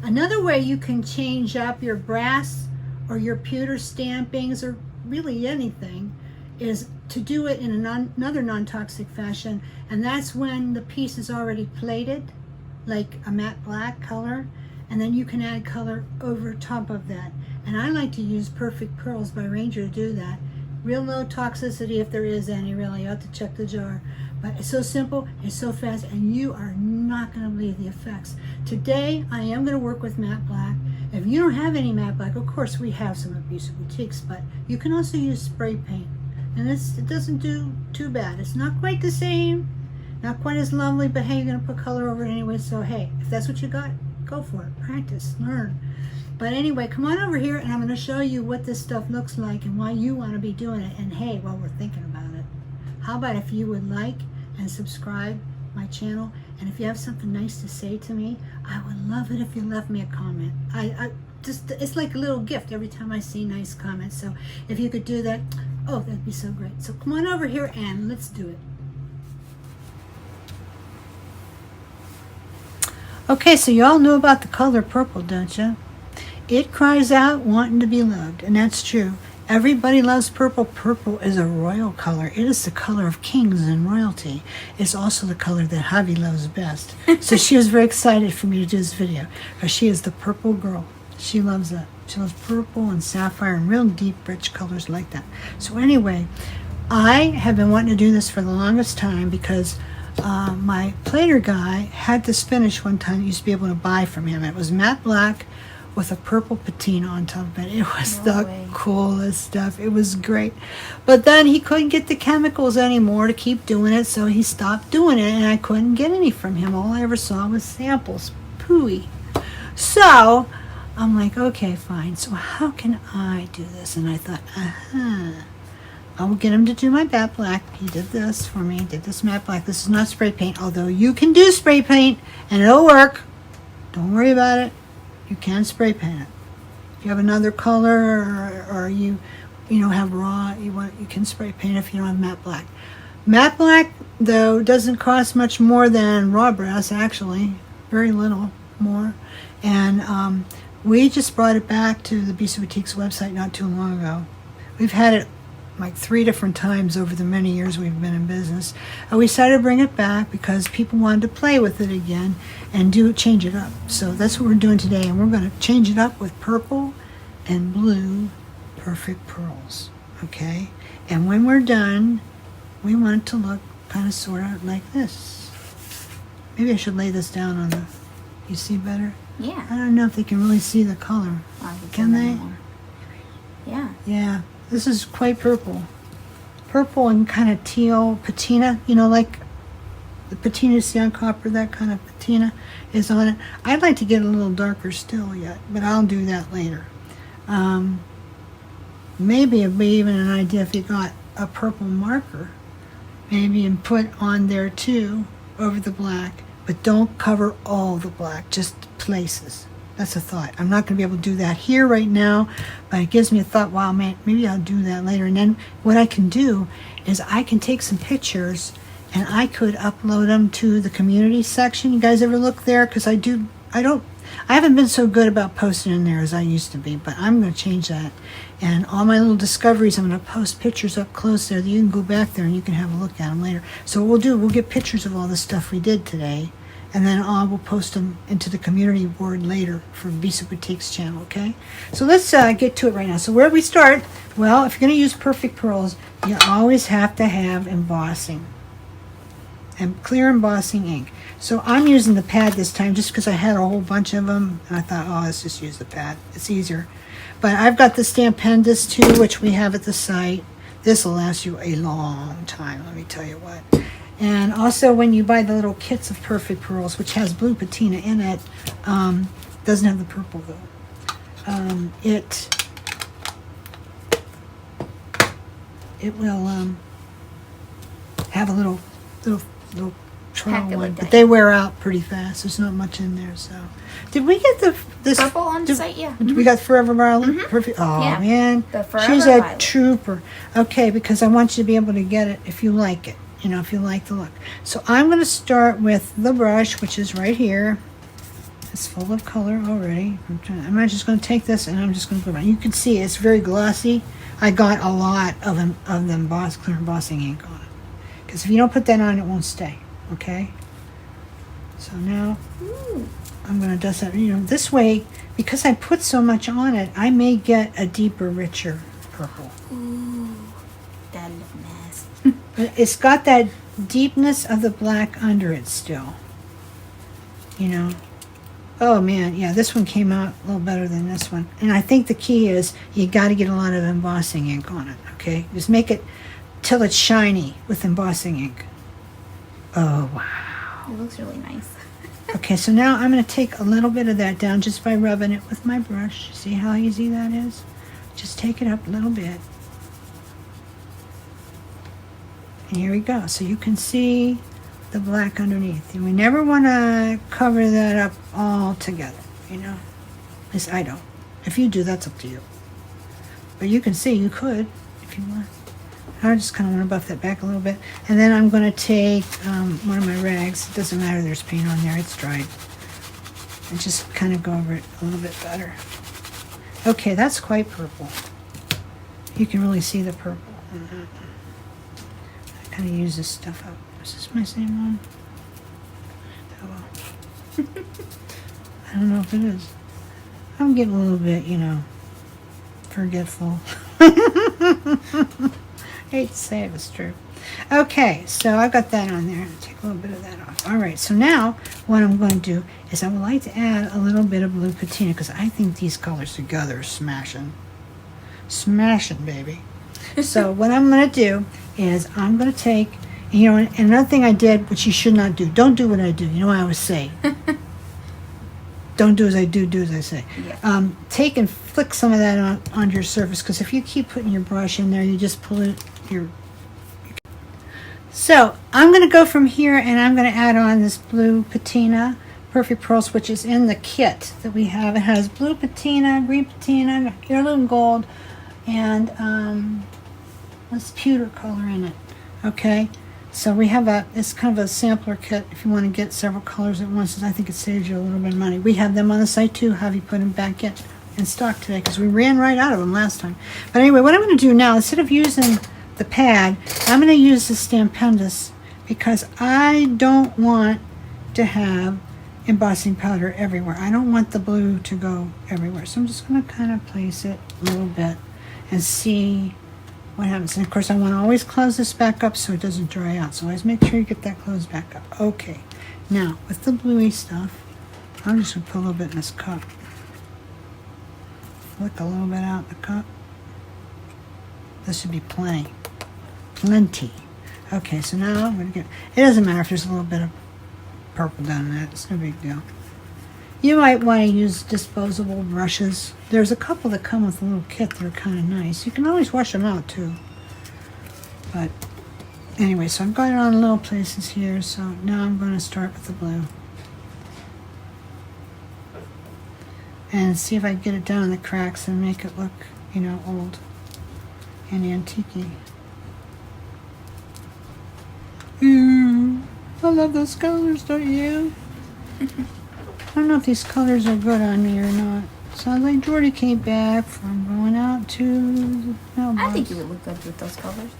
Another way you can change up your brass or your pewter stampings, or really anything, is to do it in another non-toxic fashion, and that's when the piece is already plated, like a matte black color, and then you can add color over top of that. And I like to use Perfect Pearls by Ranger to do that. Real low toxicity, if there is any, really. You have to check the jar. But it's so simple, it's so fast, and you are not going to believe the effects. Today, I am going to work with matte black. If you don't have any matte black, of course we have some at Beauty Boutiques, but you can also use spray paint. And it doesn't do too bad. It's not quite the same, not quite as lovely, but hey, you're going to put color over it anyway, so hey, if that's what you got, go for it. Practice, learn. But anyway, come on over here and I'm going to show you what this stuff looks like and why you want to be doing it. And hey, while we're thinking about it, how about if you would like and subscribe my channel, and if you have something nice to say to me, I would love it if you left me a comment. I just, it's like a little gift every time I see nice comments. So if you could do that, oh, that'd be so great. So come on over here and let's do it. Okay, so you all know about the color purple, don't you? It cries out wanting to be loved, and that's true. Everybody loves purple. Purple is a royal color. It is the color of kings and royalty. It's also the color that Javi loves best. So she was very excited for me to do this video, because she is the purple girl. She loves that. She loves purple and sapphire and real deep, rich colors like that. So anyway, I have been wanting to do this for the longest time because my plater guy had this finish one time. I used to be able to buy from him. It was matte black with a purple patina on top of it. It was coolest stuff. It was great. But then he couldn't get the chemicals anymore to keep doing it, so he stopped doing it, and I couldn't get any from him. All I ever saw was samples. Pooey. So I'm like, okay, fine. So how can I do this? And I thought, I will get him to do my matte black. He did this for me. Did this matte black. This is not spray paint, although you can do spray paint and it'll work. Don't worry about it. You can spray paint it. If you have another color, or you have raw, you can spray paint if you don't have matte black. Matte black, though, doesn't cost much more than raw brass, actually. Very little more. And we just brought it back to the Beauty Boutiques website not too long ago. We've had it like 3 different times over the many years we've been in business. And we decided to bring it back because people wanted to play with it again and change it up. So that's what we're doing today, and we're going to change it up with purple and blue Perfect Pearls. Okay? And when we're done, we want it to look kind of sort of like this. Maybe I should lay this down on the, you see better? Yeah. I don't know if they can really see the color. Can they? Yeah. Yeah. This is quite purple. Purple and kind of teal patina, like the patina you see on copper, that kind of patina is on it. I'd like to get a little darker still yet, but I'll do that later. Maybe it'd be even an idea if you got a purple marker, maybe, and put on there too, over the black, but don't cover all the black, just places. That's a thought. I'm not going to be able to do that here right now, but it gives me a thought, wow, man, maybe I'll do that later. And then what I can do is I can take some pictures and I could upload them to the community section. You guys ever look there? Because I haven't been so good about posting in there as I used to be, but I'm going to change that. And all my little discoveries, I'm going to post pictures up close there that you can go back there and you can have a look at them later. So what we'll get pictures of all the stuff we did today. And then we'll post them into the community board later for Beauty Boutiques channel, okay? So let's get to it right now. So where do we start? Well, if you're going to use Perfect Pearls, you always have to have embossing. And clear embossing ink. So I'm using the pad this time just because I had a whole bunch of them. And I thought, oh, let's just use the pad. It's easier. But I've got the stamp pendants too, which we have at the site. This will last you a long time, let me tell you what. And also when you buy the little kits of Perfect Pearls, which has blue patina in it, doesn't have the purple though. It will have a little trial Pack it one, like but that, they yeah. wear out pretty fast. There's not much in there, so. Did we get this Purple on the site, yeah. We got Forever Violet? Mhm. Perfect. Oh, Yeah, man. the Forever She's a Violet. trooper. Okay, because I want you to be able to get it if you like it. You know, if you like the look. So I'm going to start with the brush, which is right here. It's full of color already. I'm just going to take this and I'm just going to go around. You can see it's very glossy. I got a lot of the clear embossing ink on it. Because if you don't put that on, it won't stay. Okay? So now Ooh. I'm going to dust that. You know, this way, because I put so much on it, I may get a deeper, richer purple. Ooh. That look nice. But it's got that deepness of the black under it still. You know? Oh man, yeah, this one came out a little better than this one. And I think the key is you got to get a lot of embossing ink on it, okay? Just make it till it's shiny with embossing ink. Oh, wow. It looks really nice. Okay, so now I'm going to take a little bit of that down just by rubbing it with my brush. See how easy that is? Just take it up a little bit. And here we go. So you can see the black underneath. And we never want to cover that up all together, you know? At least I don't. If you do, that's up to you. But you can see, you could, if you want. I just kind of want to buff that back a little bit. And then I'm going to take one of my rags. It doesn't matter, there's paint on there, it's dried. And just kind of go over it a little bit better. Okay, that's quite purple. You can really see the purple. I kind of use this stuff up. Is this my same one? Oh well. I don't know if it is. I'm getting a little bit, you know, forgetful. Hate to say it, it's true. Okay, so I got that on there. Take a little bit of that off. All right, so now what I'm going to do is I would like to add a little bit of blue patina because I think these colors together are smashing. Smashing, baby. So what I'm going to do is I'm going to take, you know, and another thing I did, which you should not do. Don't do what I do. You know what I always say. Don't do as I do, do as I say. Yeah. Take and flick some of that onto your surface because if you keep putting your brush in there, you just pull it. So I'm going to go from here and I'm going to add on this blue patina Perfect Pearls, which is in the kit that we have. It has blue patina, green patina, heirloom gold, and this pewter color in it. Okay, so we have it's kind of a sampler kit if you want to get several colors at once. I think it saves you a little bit of money. We have them on the site too. Have you put them back in stock today because we ran right out of them last time. But anyway, what I'm going to do now, instead of using the pad, I'm going to use the Stampendous because I don't want to have embossing powder everywhere. I don't want the blue to go everywhere. So I'm just going to kind of place it a little bit and see what happens. And of course I want to always close this back up so it doesn't dry out. So always make sure you get that closed back up. Okay, now with the bluey stuff, I'm just going to put a little bit in this cup. Flick a little bit out the cup. This should be plenty. Plenty. Okay, so now I'm going to get, it doesn't matter if there's a little bit of purple down in that, it's no big deal. You might want to use disposable brushes. There's a couple that come with a little kit that are kind of nice. You can always wash them out too. But anyway, so I've got it on little places here, so now I'm going to start with the blue. And see if I can get it down in the cracks and make it look, you know, old and antique-y. Ooh, I love those colors, don't you? I don't know if these colors are good on me or not. Sounds like Jordy came back from going out to the mailbox. I think you would look good with those colors.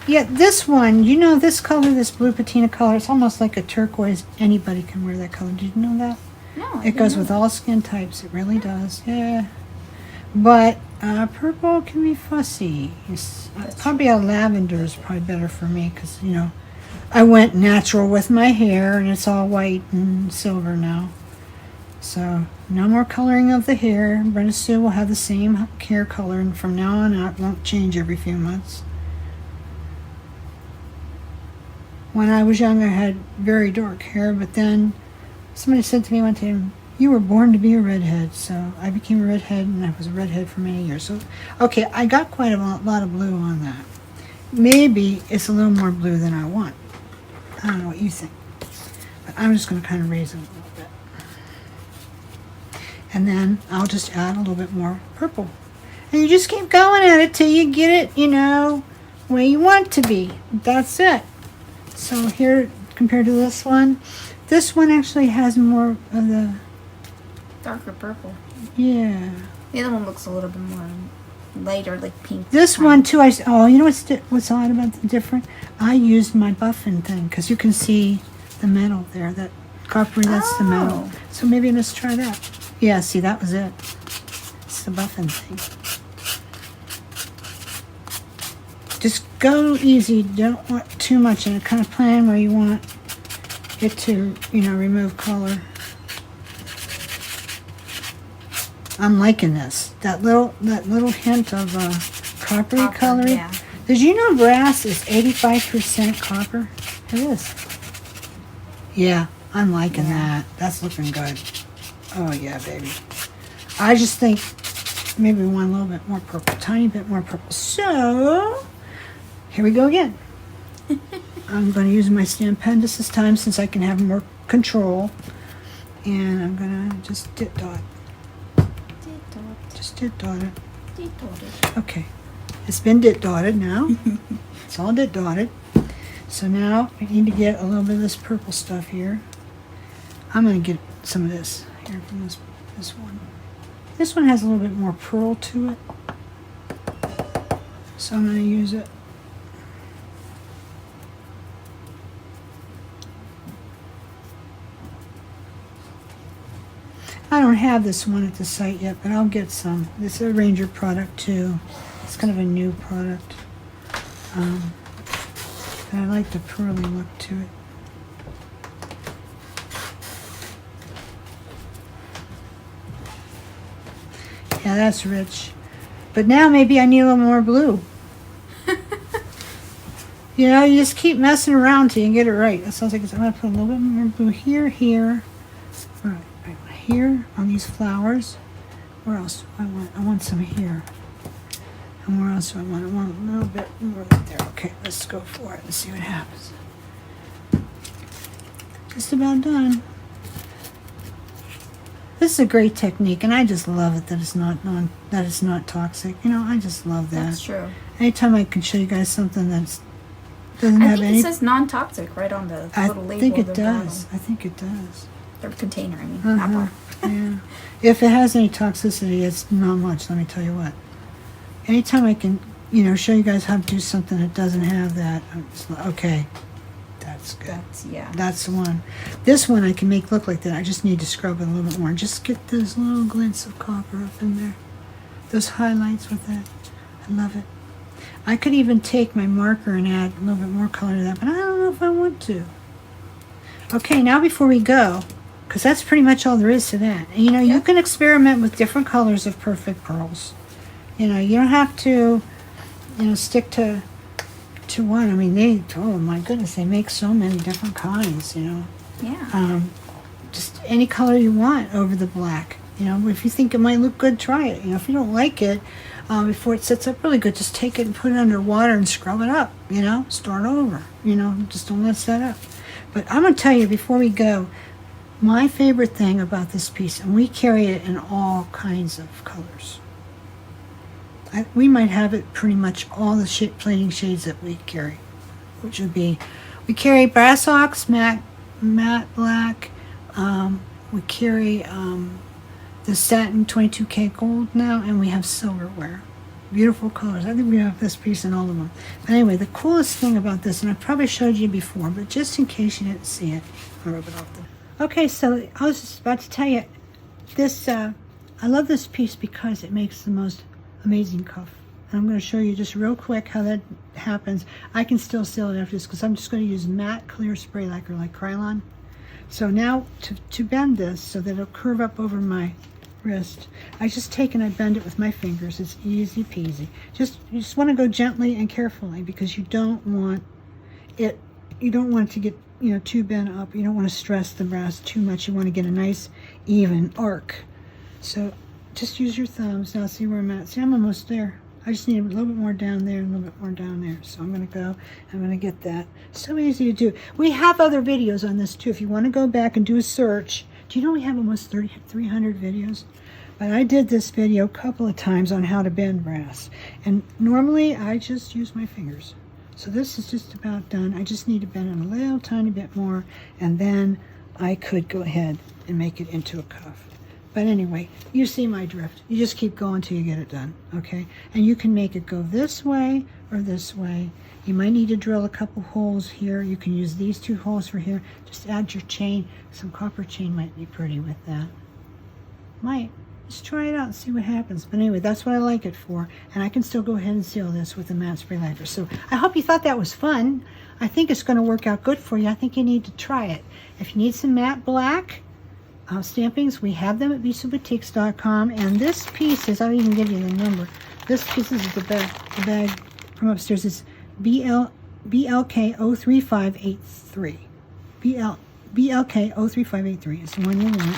Yeah, this one, you know, this color, this blue patina color, it's almost like a turquoise. Anybody can wear that color. Did you know that? No, It goes with all skin types. It really does. Yeah. But purple can be fussy. Probably a lavender is probably better for me because, you know, I went natural with my hair and it's all white and silver now. So no more coloring of the hair. Brenda Sue will have the same hair color and from now on out won't change every few months. When I was young I had very dark hair, but then somebody said to me one time, you were born to be a redhead. So I became a redhead and I was a redhead for many years. So, okay, I got quite a lot of blue on that. Maybe it's a little more blue than I want. I don't know what you think. But I'm just going to kind of raise it a little bit. And then I'll just add a little bit more purple. And you just keep going at it till you get it, you know, where you want it to be. That's it. So here, compared to this one actually has more of the... Darker purple. Yeah. The other one looks a little bit more lighter, like pink. This one too, you know what's odd about the different? I used my buffing thing, because you can see the metal there, that coppery, that's the metal. So maybe let's try that. Yeah, see, that was it. It's the buffing thing. Just go easy, don't want too much in it. Kind of plan where you want it to, you know, remove color. I'm liking this. That little hint of coppery coloring. Yeah. Did you know brass is 85% copper? It is. Yeah, I'm liking that. That's looking good. Oh yeah, baby. I just think maybe we want a little bit more purple, tiny bit more purple. So here we go again. I'm going to use my stamp pen this time since I can have more control, and I'm going to just dot. Just dot it. Okay, it's been dotted now. It's all dotted. So now I need to get a little bit of this purple stuff here. I'm going to get some of this here from this one. This one has a little bit more pearl to it, so I'm going to use it. I don't have this one at the site yet, but I'll get some. This is a Ranger product too. It's kind of a new product. But I like the pearly look to it. Yeah, that's rich. But now maybe I need a little more blue. You know, you just keep messing around till you get it right. That sounds like I'm going to put a little bit more blue here. All right. Here on these flowers. Where else do I want? I want some here. And where else do I want? I want a little bit more right there. Okay, let's go for it and see what happens. Just about done. This is a great technique, and I just love it that it's not toxic. You know, I just love that. That's true. Anytime I can show you guys something that's doesn't have any. I think it says non-toxic right on the little label. I think it of the does. bottle. I think it does. Or container, I mean, apple. Yeah. If it has any toxicity, it's not much, let me tell you what. Anytime I can, you know, show you guys how to do something that doesn't have that, it's like, okay, that's good. That's the one. This one I can make look like that. I just need to scrub it a little bit more. Just get those little glints of copper up in there. Those highlights with that. I love it. I could even take my marker and add a little bit more color to that, but I don't know if I want to. Okay, now before we go, because that's pretty much all there is to that. And, you know, you can experiment with different colors of perfect pearls. You know, you don't have to, you know, stick to one. I mean, oh my goodness, they make so many different kinds, you know. Yeah. Just any color you want over the black. You know, if you think it might look good, try it. You know, if you don't like it, before it sets up really good, just take it and put it under water and scrub it up, you know, start over. You know, just don't let it set up. But I'm going to tell you before we go, my favorite thing about this piece, and we carry it in all kinds of colors. We might have it pretty much all the plating shades that we carry, which would be, we carry brass ox, matte black, we carry the satin 22K gold now, and we have silverware. Beautiful colors. I think we have this piece in all of them. But anyway, the coolest thing about this, and I probably showed you before, but just in case you didn't see it, I'll rub it off there. Okay, so I was just about to tell you, this, I love this piece because it makes the most amazing cuff. And I'm going to show you just real quick how that happens. I can still seal it after this because I'm just going to use matte clear spray lacquer like Krylon. So now to bend this so that it'll curve up over my wrist, I just take and I bend it with my fingers. It's easy peasy. You just want to go gently and carefully because you don't want it to get, you know, too bent up. You don't want to stress the brass too much. You want to get a nice even arc. So just use your thumbs. Now see where I'm at. See, I'm almost there. I just need a little bit more down there and a little bit more down there. So I'm going to go, I'm going to get that. So easy to do. We have other videos on this too. If you want to go back and do a search. Do you know we have almost 300 videos? But I did this video a couple of times on how to bend brass. And normally I just use my fingers. So this is just about done. I just need to bend it a little tiny bit more. And then I could go ahead and make it into a cuff. But anyway, you see my drift. You just keep going till you get it done, okay? And you can make it go this way or this way. You might need to drill a couple holes here. You can use these 2 holes for here. Just add your chain. Some copper chain might be pretty with that. Might. Just try it out and see what happens. But anyway, that's what I like it for. And I can still go ahead and seal this with a matte spray lacquer. So I hope you thought that was fun. I think it's going to work out good for you. I think you need to try it. If you need some matte black stampings, we have them at visaboutiques.com. And this piece is, I'll even give you the number. This piece is the bag from upstairs is BLK03583. BLK03583 is the one you want.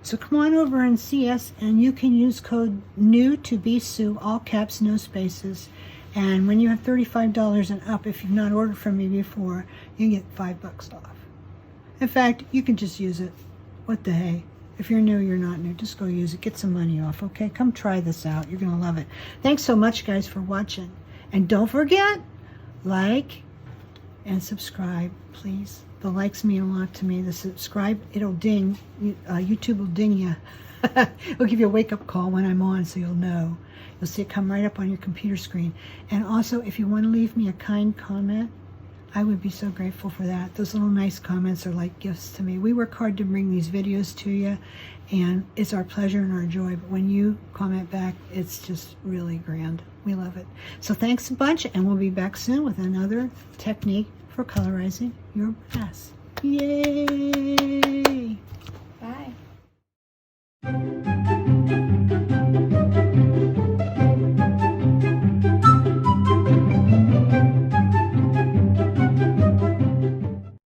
So come on over and see us, and you can use code NEW to BSU, all caps, no spaces. And when you have $35 and up, if you've not ordered from me before, you get $5 off. In fact, you can just use it. What the hey? If you're new, you're not new. Just go use it. Get some money off, okay? Come try this out. You're going to love it. Thanks so much, guys, for watching. And don't forget, like and subscribe, please. The likes mean a lot to me. The subscribe, it'll ding. YouTube will ding you. It'll give you a wake-up call when I'm on, so you'll know. You'll see it come right up on your computer screen. And also, if you want to leave me a kind comment, I would be so grateful for that. Those little nice comments are like gifts to me. We work hard to bring these videos to you, and it's our pleasure and our joy. But when you comment back, it's just really grand. We love it. So thanks a bunch, and we'll be back soon with another technique for colorizing your brass. Yay! Bye.